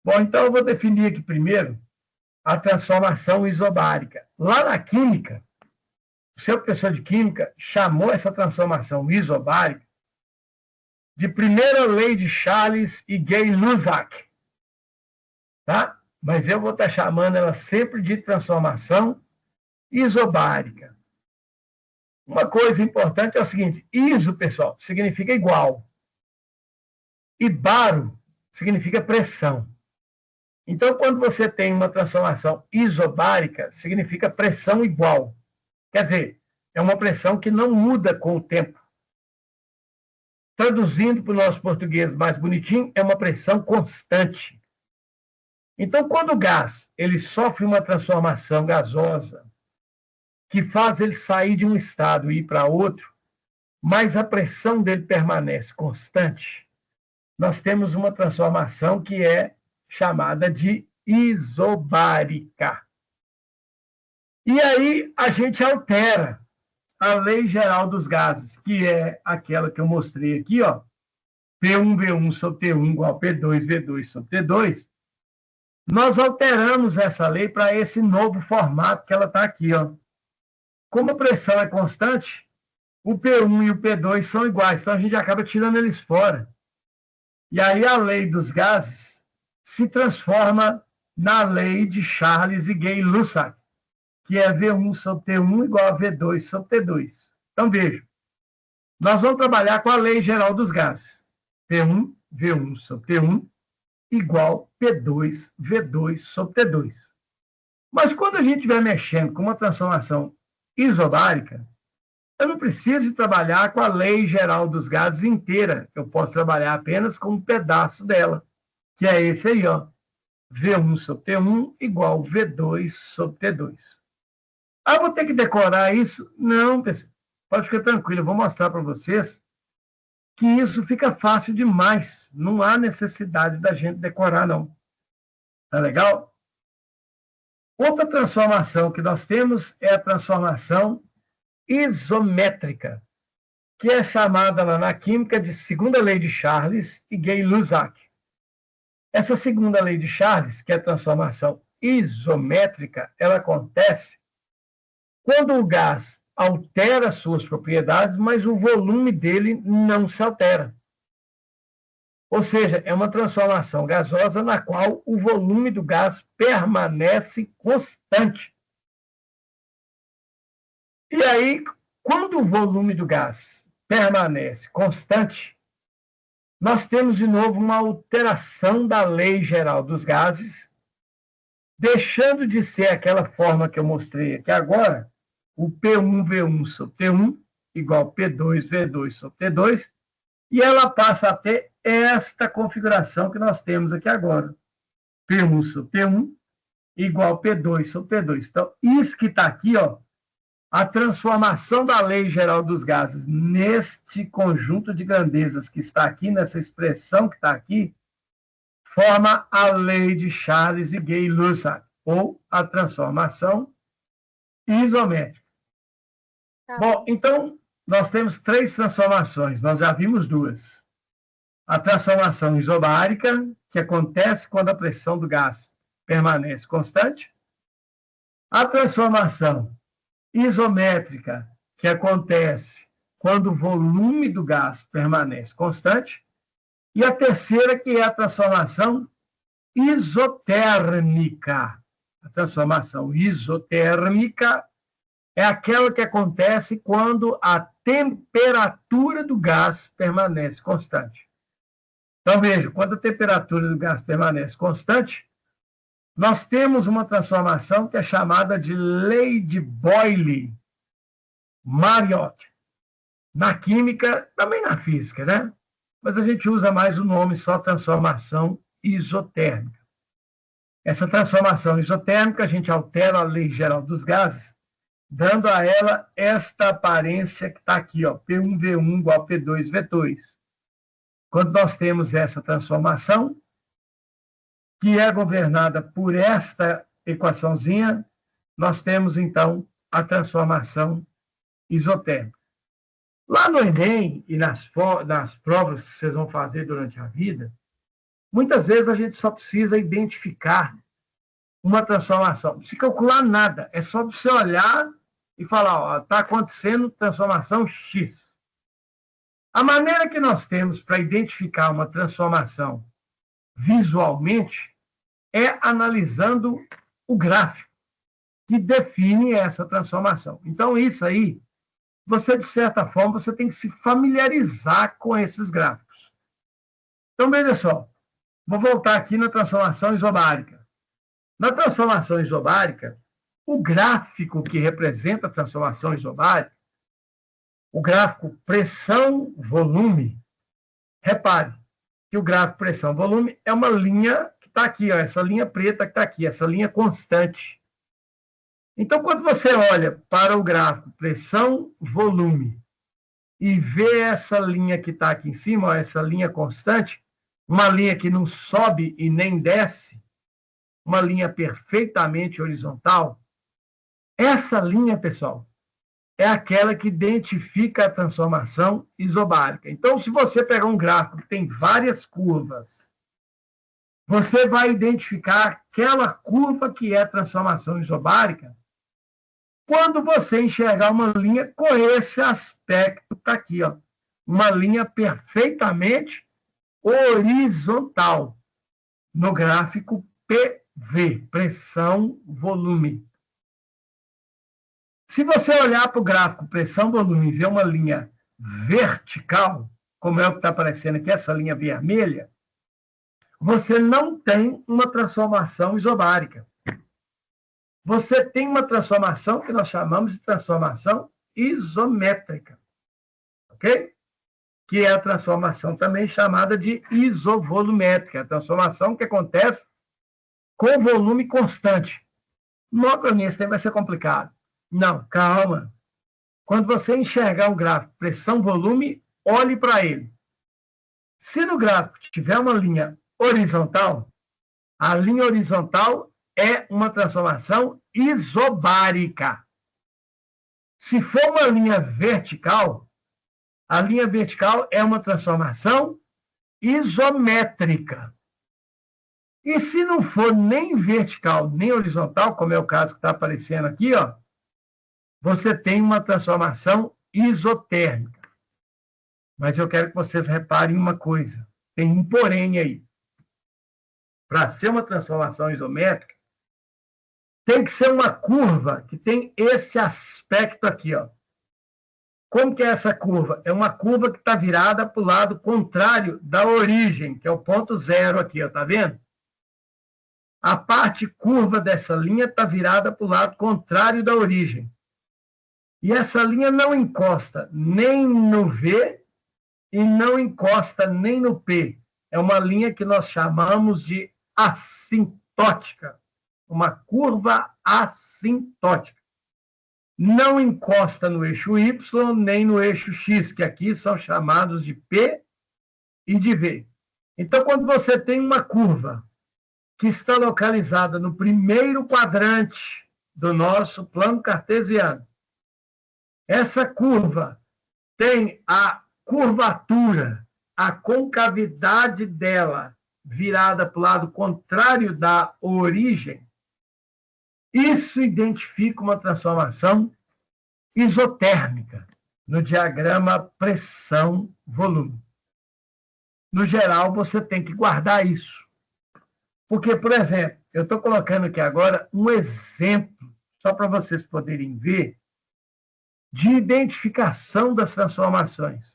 Bom, então eu vou definir aqui primeiro a transformação isobárica. Lá na química, o seu professor de química chamou essa transformação isobárica de primeira lei de Charles e Gay-Lussac, tá? Mas eu vou estar chamando ela sempre de transformação isobárica. Uma coisa importante é o seguinte: iso, pessoal, significa igual. E baro significa pressão. Então, quando você tem uma transformação isobárica, significa pressão igual. Quer dizer, é uma pressão que não muda com o tempo. Traduzindo para o nosso português mais bonitinho, é uma pressão constante. Então, quando o gás ele sofre uma transformação gasosa, que faz ele sair de um estado e ir para outro, mas a pressão dele permanece constante, nós temos uma transformação que é chamada de isobárica. E aí a gente altera a lei geral dos gases, que é aquela que eu mostrei aqui, ó, P1V1 sobre T1 igual a P2V2 sobre T2. Nós alteramos essa lei para esse novo formato que ela está aqui, ó. Como a pressão é constante, o P1 e o P2 são iguais, então a gente acaba tirando eles fora. E aí a lei dos gases se transforma na lei de Charles e Gay-Lussac, que é V1 sobre T1 igual a V2 sobre T2. Então, veja, nós vamos trabalhar com a lei geral dos gases. P1, V1 sobre T1 igual P2, V2 sobre T2. Mas quando a gente estiver mexendo com uma transformação isobárica, eu não preciso trabalhar com a lei geral dos gases inteira. Eu posso trabalhar apenas com um pedaço dela, que é esse aí, ó. V1 sobre T1 igual V2 sobre T2. Ah, vou ter que decorar isso? Não, pessoal. Pode ficar tranquilo, eu vou mostrar para vocês que isso fica fácil demais. Não há necessidade da gente decorar, não. Tá legal? Outra transformação que nós temos é a transformação isométrica, que é chamada lá na química de segunda lei de Charles e Gay-Lussac. Essa segunda lei de Charles, que é a transformação isométrica, ela acontece quando o gás altera suas propriedades, mas o volume dele não se altera. Ou seja, é uma transformação gasosa na qual o volume do gás permanece constante. E aí, quando o volume do gás permanece constante, nós temos de novo uma alteração da lei geral dos gases, deixando de ser aquela forma que eu mostrei aqui agora, o P1V1 sobre T1 igual a P2V2 sobre T2, e ela passa a ter esta configuração que nós temos aqui agora. P1 sobre T1 igual a P2 sobre T2. Então, isso que está aqui, ó, a transformação da lei geral dos gases neste conjunto de grandezas que está aqui, nessa expressão que está aqui, forma a lei de Charles e Gay-Lussac, ou a transformação isométrica. Bom, então, nós temos três transformações, nós já vimos duas. A transformação isobárica, que acontece quando a pressão do gás permanece constante. A transformação isométrica, que acontece quando o volume do gás permanece constante. E a terceira, que é a transformação isotérmica. A transformação isotérmica é aquela que acontece quando a temperatura do gás permanece constante. Então, veja, quando a temperatura do gás permanece constante, nós temos uma transformação que é chamada de lei de Boyle-Mariotte. Na química, também na física, né? Mas a gente usa mais o nome só transformação isotérmica. Essa transformação isotérmica, a gente altera a lei geral dos gases, dando a ela esta aparência que está aqui, ó, P1V1 igual a P2V2. Quando nós temos essa transformação, que é governada por esta equaçãozinha, nós temos, então, a transformação isotérmica. Lá no Enem e nas provas que vocês vão fazer durante a vida, muitas vezes a gente só precisa identificar uma transformação. Não precisa calcular nada, é só você olhar e falar, está acontecendo transformação X. A maneira que nós temos para identificar uma transformação visualmente é analisando o gráfico que define essa transformação. Então, isso aí, você, de certa forma, você tem que se familiarizar com esses gráficos. Então, veja só, vou voltar aqui na transformação isobárica. Na transformação isobárica, o gráfico que representa a transformação isobárica, o gráfico pressão-volume, repare que o gráfico pressão-volume é uma linha que está aqui, ó, essa linha preta que está aqui, essa linha constante. Então, quando você olha para o gráfico pressão-volume e vê essa linha que está aqui em cima, ó, essa linha constante, uma linha que não sobe e nem desce, uma linha perfeitamente horizontal, essa linha, pessoal, é aquela que identifica a transformação isobárica. Então, se você pegar um gráfico que tem várias curvas, você vai identificar aquela curva que é a transformação isobárica quando você enxergar uma linha com esse aspecto que está aqui, ó, uma linha perfeitamente horizontal, no gráfico PV, pressão-volume. Se você olhar para o gráfico pressão-volume e ver uma linha vertical, como é o que está aparecendo aqui, essa linha vermelha, você não tem uma transformação isobárica. Você tem uma transformação que nós chamamos de transformação isométrica, ok? Que é a transformação também chamada de isovolumétrica, a transformação que acontece com volume constante. No cronista vai ser complicado. Não, calma. Quando você enxergar um gráfico pressão-volume, olhe para ele. Se no gráfico tiver uma linha horizontal, a linha horizontal é uma transformação isobárica. Se for uma linha vertical, a linha vertical é uma transformação isométrica. E se não for nem vertical, nem horizontal, como é o caso que está aparecendo aqui, ó, você tem uma transformação isotérmica. Mas eu quero que vocês reparem uma coisa. Tem um porém aí. Para ser uma transformação isométrica, tem que ser uma curva que tem esse aspecto aqui, ó. Como que é essa curva? É uma curva que está virada para o lado contrário da origem, que é o ponto zero aqui, ó, tá vendo? A parte curva dessa linha está virada para o lado contrário da origem. E essa linha não encosta nem no V e não encosta nem no P. É uma linha que nós chamamos de assintótica. Uma curva assintótica. Não encosta no eixo Y nem no eixo X, que aqui são chamados de P e de V. Então, quando você tem uma curva que está localizada no primeiro quadrante do nosso plano cartesiano, essa curva tem a curvatura, a concavidade dela virada para o lado contrário da origem. Isso identifica uma transformação isotérmica no diagrama pressão-volume. No geral, você tem que guardar isso. Porque, por exemplo, eu estou colocando aqui agora um exemplo, só para vocês poderem ver, de identificação das transformações.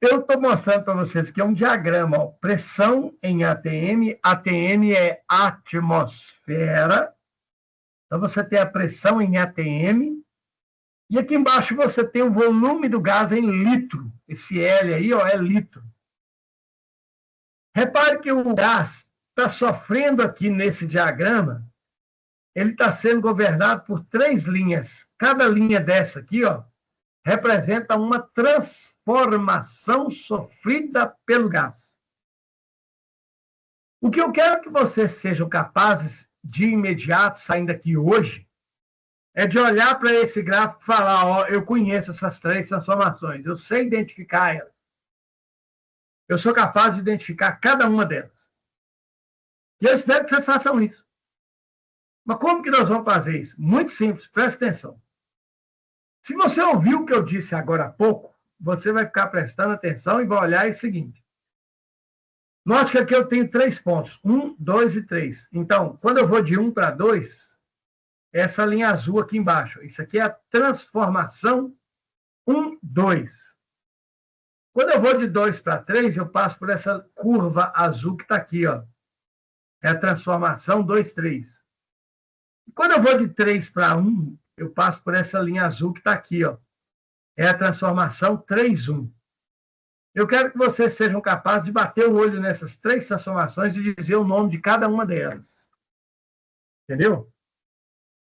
Eu estou mostrando para vocês que é um diagrama, ó, pressão em ATM, ATM é atmosfera, então você tem a pressão em ATM, e aqui embaixo você tem o volume do gás em litro, esse L aí, ó, é litro. Repare que o gás está sofrendo aqui nesse diagrama ele está sendo governado por 3 linhas. Cada linha dessa aqui, ó, representa uma transformação sofrida pelo gás. O que eu quero que vocês sejam capazes de imediato, saindo aqui hoje, é de olhar para esse gráfico e falar, ó, eu conheço essas 3 transformações, eu sei identificar elas. Eu sou capaz de identificar cada uma delas. E eu espero que vocês façam isso. Mas como que nós vamos fazer isso? Muito simples, presta atenção. Se você ouviu o que eu disse agora há pouco, você vai ficar prestando atenção e vai olhar o seguinte. Note que aqui eu tenho 3 pontos, 1, 2 e 3. Então, quando eu vou de 1 para 2, essa linha azul aqui embaixo, isso aqui é a transformação 1, 2. Quando eu vou de 2 para 3, eu passo por essa curva azul que está aqui, ó. É a transformação 2, 3. Quando eu vou de 3 para 1, eu passo por essa linha azul que está aqui, ó. É a transformação 3, 1. Eu quero que vocês sejam capazes de bater o olho nessas 3 transformações e dizer o nome de cada uma delas. Entendeu?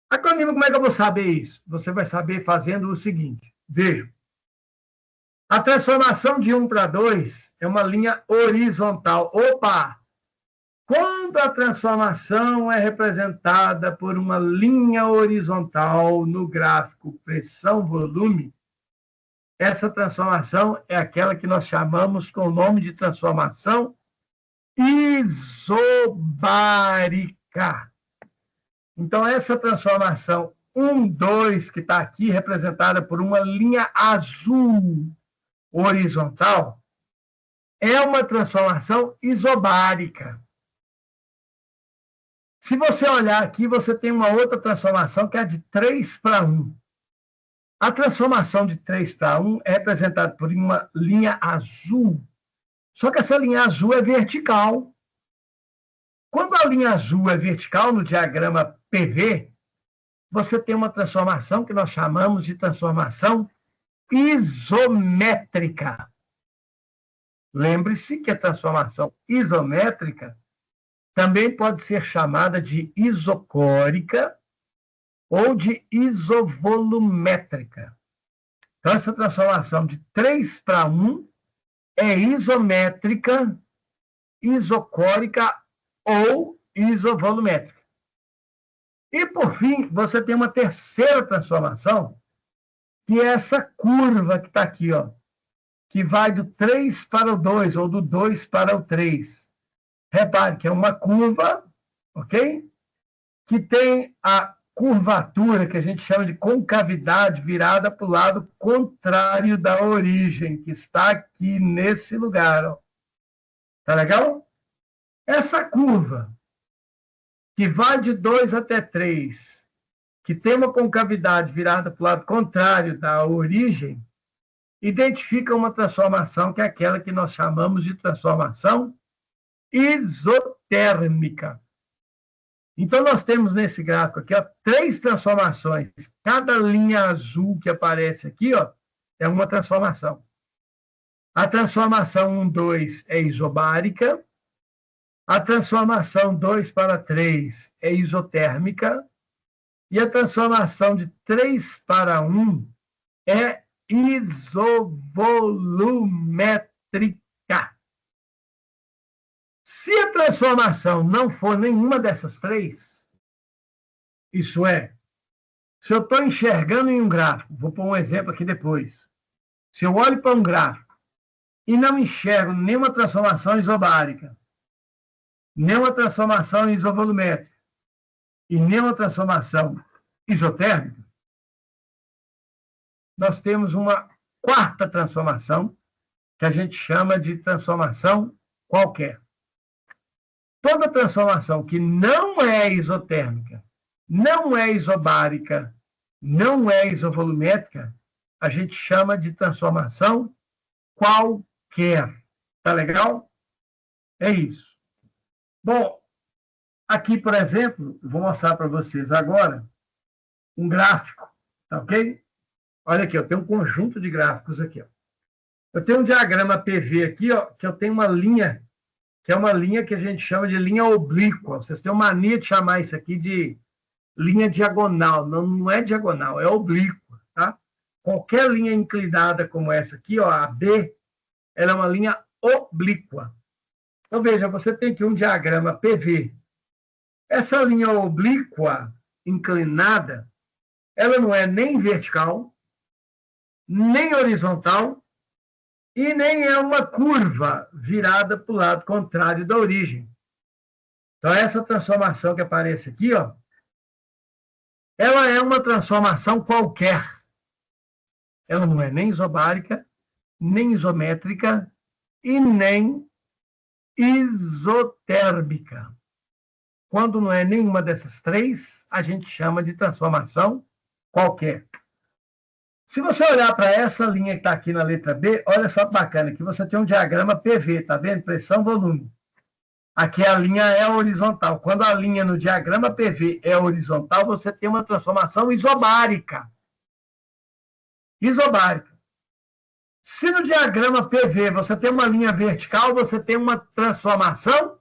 Acronimo, como é que eu vou saber isso? Você vai saber fazendo o seguinte. Vejam. A transformação de 1 para 2 é uma linha horizontal. Opa! Quando a transformação é representada por uma linha horizontal no gráfico pressão-volume, essa transformação é aquela que nós chamamos com o nome de transformação isobárica. Então, essa transformação 1, 2, que está aqui, representada por uma linha azul horizontal, é uma transformação isobárica. Se você olhar aqui, você tem uma outra transformação que é a de 3 para 1. A transformação de 3 para 1 é representada por uma linha azul. Só que essa linha azul é vertical. Quando a linha azul é vertical no diagrama PV, você tem uma transformação que nós chamamos de transformação isométrica. Lembre-se que a transformação isométrica também pode ser chamada de isocórica ou de isovolumétrica. Então, essa transformação de 3 para 1 é isométrica, isocórica ou isovolumétrica. E, por fim, você tem uma terceira transformação, que é essa curva que está aqui, ó, que vai do 3 para o 2, ou do 2 para o 3. Repare que é uma curva, ok? Que tem a curvatura, que a gente chama de concavidade, virada para o lado contrário da origem, que está aqui nesse lugar. Ó. Tá legal? Essa curva, que vai de 2 até 3, que tem uma concavidade virada para o lado contrário da origem, identifica uma transformação que é aquela que nós chamamos de transformação isotérmica. Então, nós temos nesse gráfico aqui, ó, 3 transformações. Cada linha azul que aparece aqui, ó, é uma transformação. A transformação 1, 2 é isobárica. A transformação 2 para 3 é isotérmica. E a transformação de 3 para 1 é isovolumétrica. Se a transformação não for nenhuma dessas 3, isso é, se eu estou enxergando em um gráfico, vou pôr um exemplo aqui depois, se eu olho para um gráfico e não enxergo nenhuma transformação isobárica, nenhuma transformação isovolumétrica e nenhuma transformação isotérmica, nós temos uma quarta transformação que a gente chama de transformação qualquer. Toda transformação que não é isotérmica, não é isobárica, não é isovolumétrica, a gente chama de transformação qualquer. Tá legal? É isso. Bom, aqui, por exemplo, vou mostrar para vocês agora um gráfico, tá ok? Olha aqui, eu tenho um conjunto de gráficos aqui. Ó. Eu tenho um diagrama PV aqui, ó, que eu tenho uma linha, que é uma linha que a gente chama de linha oblíqua. Vocês têm uma mania de chamar isso aqui de linha diagonal, não é diagonal, é oblíqua, tá? Qualquer linha inclinada como essa aqui, ó, a B, ela é uma linha oblíqua. Então, veja, você tem aqui um diagrama PV. Essa linha oblíqua inclinada, ela não é nem vertical, nem horizontal, e nem é uma curva virada para o lado contrário da origem. Então, essa transformação que aparece aqui, ó, ela é uma transformação qualquer. Ela não é nem isobárica, nem isométrica e nem isotérmica. Quando não é nenhuma dessas três, a gente chama de transformação qualquer. Se você olhar para essa linha que está aqui na letra B, olha só que bacana, aqui você tem um diagrama PV, tá vendo? Pressão, volume. Aqui a linha é horizontal. Quando a linha no diagrama PV é horizontal, você tem uma transformação isobárica. Isobárica. Se no diagrama PV você tem uma linha vertical, você tem uma transformação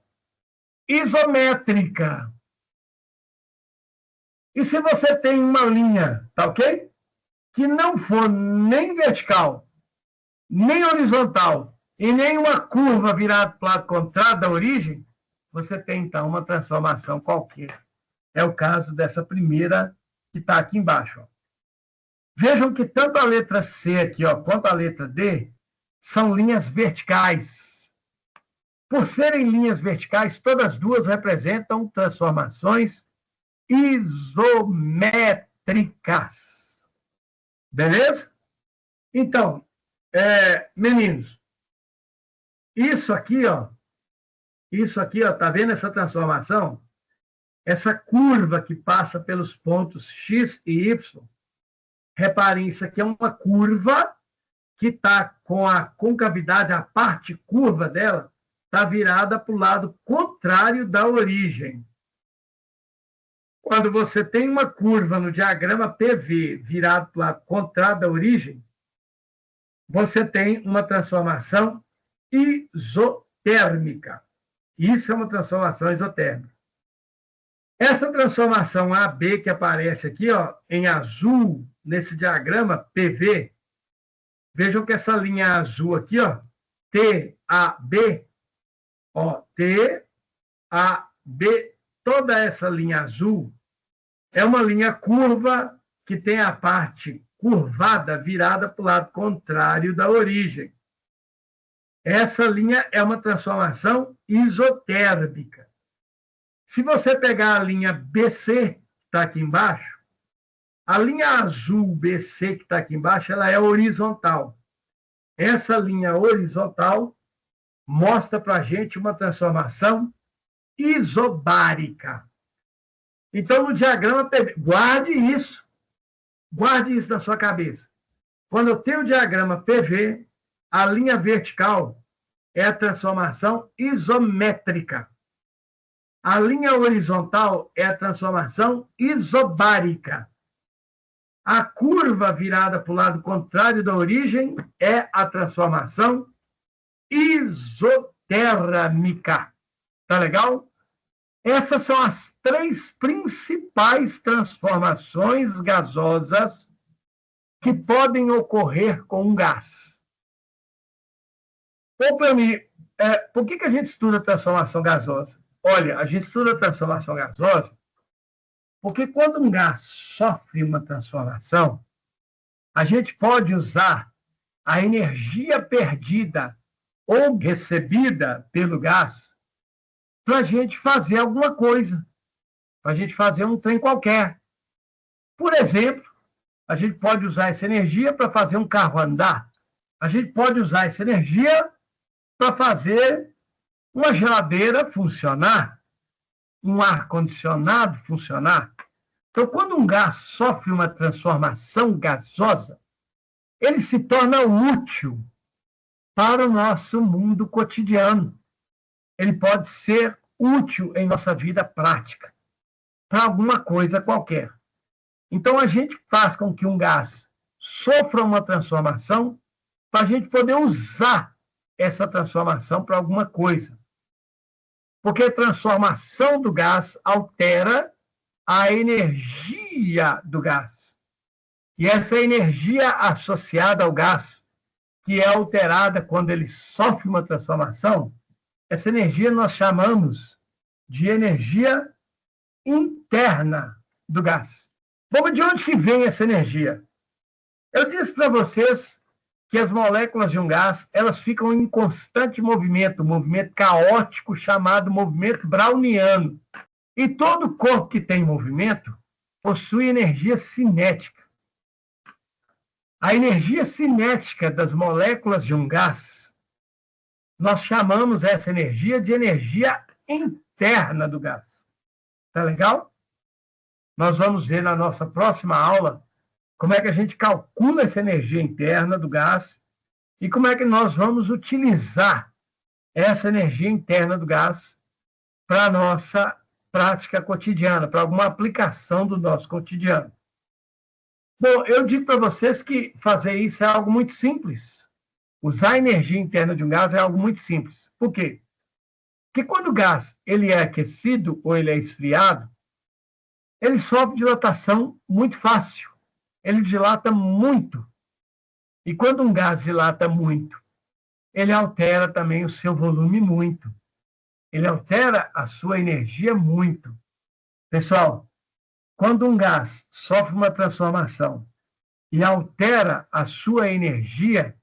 isométrica. E se você tem uma linha, tá ok? Que não for nem vertical, nem horizontal, e nem uma curva virada para o lado contrário da origem, você tem, então, uma transformação qualquer. É o caso dessa primeira que está aqui embaixo. Ó. Vejam que tanto a letra C aqui, ó, quanto a letra D são linhas verticais. Por serem linhas verticais, todas as duas representam transformações isométricas. Beleza? Então, meninos, isso aqui, ó, tá vendo essa transformação? Essa curva que passa pelos pontos X e Y, reparem, isso aqui é uma curva que está com a concavidade, a parte curva dela, está virada para o lado contrário da origem. Quando você tem uma curva no diagrama PV virado para o lado contrário da origem, você tem uma transformação isotérmica. Isso é uma transformação isotérmica. Essa transformação AB que aparece aqui, ó, em azul, nesse diagrama PV, vejam que essa linha azul aqui, ó, TAB, ó, TAB, toda essa linha azul é uma linha curva que tem a parte curvada virada para o lado contrário da origem. Essa linha é uma transformação isotérmica. Se você pegar a linha BC, que está aqui embaixo, a linha azul BC, que está aqui embaixo, ela é horizontal. Essa linha horizontal mostra para a gente uma transformação isobárica. Então, no diagrama, guarde isso na sua cabeça. Quando eu tenho o diagrama PV, a linha vertical é a transformação isométrica. A linha horizontal é a transformação isobárica. A curva virada para o lado contrário da origem é a transformação isotérmica. Tá legal? Essas são as três principais transformações gasosas que podem ocorrer com um gás. Ou para mim, por que a gente estuda transformação gasosa? Olha, a gente estuda transformação gasosa porque quando um gás sofre uma transformação, a gente pode usar a energia perdida ou recebida pelo gás para a gente fazer alguma coisa, para a gente fazer um trem qualquer. Por exemplo, a gente pode usar essa energia para fazer um carro andar. A gente pode usar essa energia para fazer uma geladeira funcionar, um ar-condicionado funcionar. Então, quando um gás sofre uma transformação gasosa, ele se torna útil para o nosso mundo cotidiano. Ele pode ser útil em nossa vida prática, para alguma coisa qualquer. Então, a gente faz com que um gás sofra uma transformação para a gente poder usar essa transformação para alguma coisa. Porque a transformação do gás altera a energia do gás. E essa energia associada ao gás, que é alterada quando ele sofre uma transformação, essa energia nós chamamos de energia interna do gás. Bom, de onde que vem essa energia? Eu disse para vocês que as moléculas de um gás, elas ficam em constante movimento, um movimento caótico chamado movimento browniano. E todo corpo que tem movimento possui energia cinética. A energia cinética das moléculas de um gás, nós chamamos essa energia de energia interna do gás. Tá legal? Nós vamos ver na nossa próxima aula como é que a gente calcula essa energia interna do gás e como é que nós vamos utilizar essa energia interna do gás para a nossa prática cotidiana, para alguma aplicação do nosso cotidiano. Bom, eu digo para vocês que fazer isso é algo muito simples. Usar a energia interna de um gás é algo muito simples. Por quê? Porque quando o gás ele é aquecido ou ele é esfriado, ele sofre dilatação muito fácil. Ele dilata muito. E quando um gás dilata muito, ele altera também o seu volume muito. Ele altera a sua energia muito. Pessoal, quando um gás sofre uma transformação e altera a sua energia,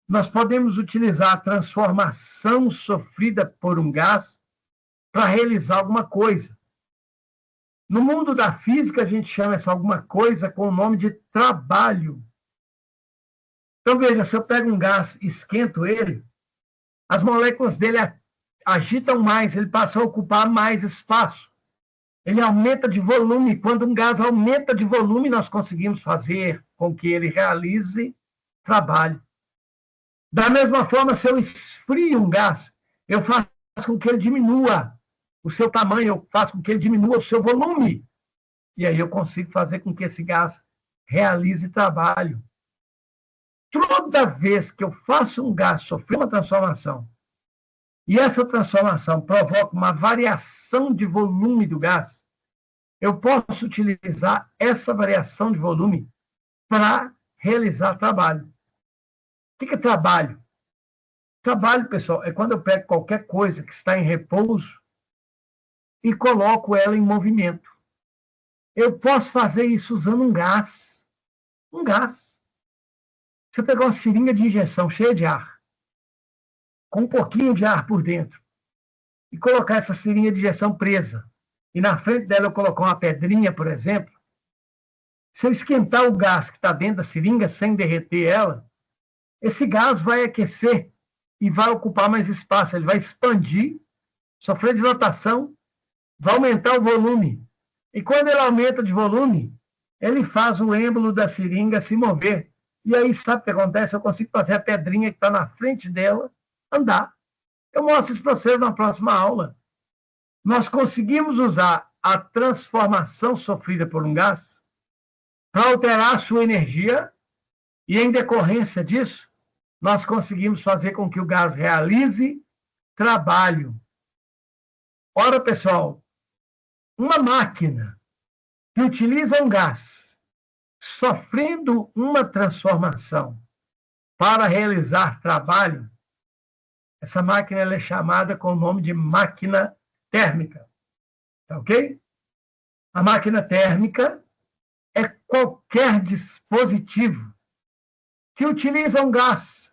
nós podemos utilizar a transformação sofrida por um gás para realizar alguma coisa. No mundo da física, a gente chama essa alguma coisa com o nome de trabalho. Então, veja, se eu pego um gás e esquento ele, as moléculas dele agitam mais, ele passa a ocupar mais espaço. Ele aumenta de volume. Quando um gás aumenta de volume, nós conseguimos fazer com que ele realize trabalho. Da mesma forma, se eu esfrio um gás, eu faço com que ele diminua o seu tamanho, eu faço com que ele diminua o seu volume. E aí eu consigo fazer com que esse gás realize trabalho. Toda vez que eu faço um gás sofrer uma transformação, e essa transformação provoca uma variação de volume do gás, eu posso utilizar essa variação de volume para realizar trabalho. O que é trabalho? Trabalho, pessoal, é quando eu pego qualquer coisa que está em repouso e coloco ela em movimento. Eu posso fazer isso usando um gás. Um gás. Você pegar uma seringa de injeção cheia de ar, com um pouquinho de ar por dentro, e colocar essa seringa de injeção presa, e na frente dela eu colocar uma pedrinha, por exemplo, se eu esquentar o gás que está dentro da seringa sem derreter ela, esse gás vai aquecer e vai ocupar mais espaço, ele vai expandir, sofrer dilatação, vai aumentar o volume. E quando ele aumenta de volume, ele faz o êmbolo da seringa se mover. E aí, sabe o que acontece? Eu consigo fazer a pedrinha que está na frente dela andar. Eu mostro isso para vocês na próxima aula. Nós conseguimos usar a transformação sofrida por um gás para alterar a sua energia e, em decorrência disso, nós conseguimos fazer com que o gás realize trabalho. Ora, pessoal, uma máquina que utiliza um gás sofrendo uma transformação para realizar trabalho, essa máquina ela é chamada com o nome de máquina térmica. Tá ok? A máquina térmica é qualquer dispositivo que utiliza um gás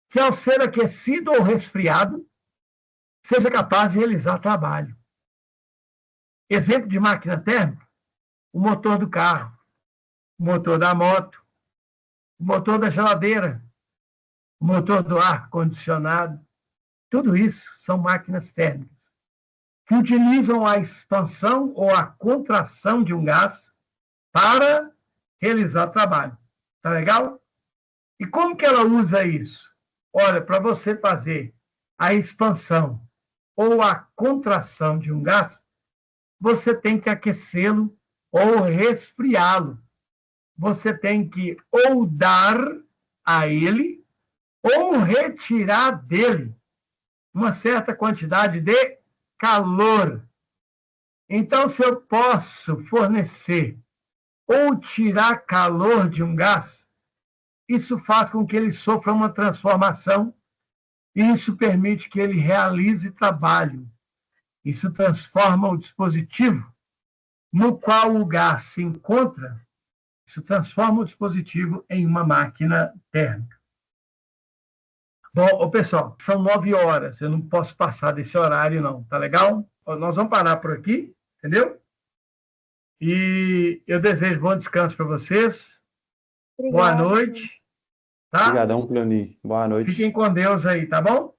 que, ao ser aquecido ou resfriado, seja capaz de realizar trabalho. Exemplo de máquina térmica: o motor do carro, o motor da moto, o motor da geladeira, o motor do ar-condicionado. Tudo isso são máquinas térmicas que utilizam a expansão ou a contração de um gás para realizar trabalho. Tá legal? E como que ela usa isso? Olha, para você fazer a expansão ou a contração de um gás, você tem que aquecê-lo ou resfriá-lo. Você tem que ou dar a ele ou retirar dele uma certa quantidade de calor. Então, se eu posso fornecer ou tirar calor de um gás, isso faz com que ele sofra uma transformação e isso permite que ele realize trabalho. Isso transforma o dispositivo no qual o gás se encontra, isso transforma o dispositivo em uma máquina térmica. Bom, pessoal, são 9 horas, eu não posso passar desse horário não, tá legal? Nós vamos parar por aqui, entendeu? E eu desejo bom descanso para vocês. Boa Obrigada. noite. Tá? Obrigadão, Cleoni. Boa noite. Fiquem com Deus aí, tá bom?